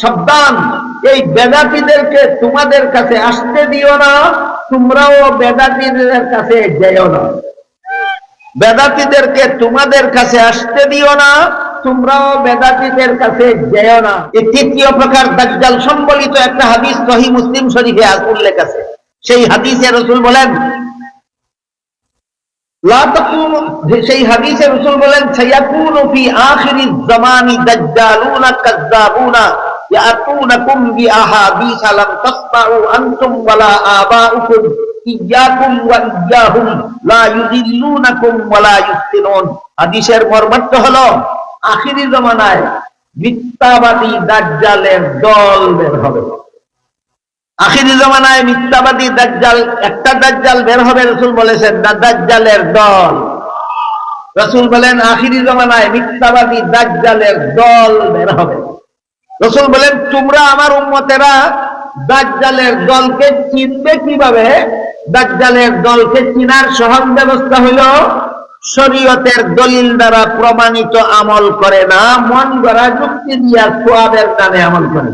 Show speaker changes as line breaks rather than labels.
সাবধান, এই বেদাতীদেরকে তোমাদের কাছে আসতে দিও না, তোমরাও বেদাতীদের কাছে যেও না। বেদাতীদেরকে তোমাদের কাছে আসতে দিও না, তোমরাও বেদাতীদের কাছে যেও না। এই তৃতীয় প্রকার দাজ্জাল সম্বলিত একটা হাদিস সহিহ মুসলিম শরীফে উল্লেখ আছে। সেই হাদিসে রাসূল বলেন, সেই হাদিসে রাসূল বলেন, সায়াকুনু ফি আখিরিজ জামানি দাজ্জালুনা কাযযাবুনা ইয়াতুনাকুম বিআহাদিস লাম তাসমাউ আনতুম ওয়ালা আবাউকুম ইয়াকুম ওয়া ইয়াহুম লা ইউযিল্লুনাকুম ওয়ালা ইফতিনুন। হাদিসের মর্মার্থ হলো, আখিরি জামানায় মিথ্যাবাদী দাজ্জালের দল বের হবে। আখিরি জামানায় মিথ্যাবাদী দাজ্জাল, একটা দাজ্জাল বের হবে, রাসূল বলেছেন, না দাজ্জালের দল। রাসূল বলেন আখিরি জামানায় মিথ্যাবাদী দাজ্জালের দল বের হবে। রাসূল বলেন, তোমরা আমার উম্মতেরা দাজ্জালের দলকে চিনবে কিভাবে? দাজ্জালের দলকে চিনার সহজ ব্যবস্থা হলো, শরীয়তের দলিল দ্বারা প্রমাণিত আমল করে না, মন গড়া যুক্তি দিয়া সোয়াবের নামে আমল করে।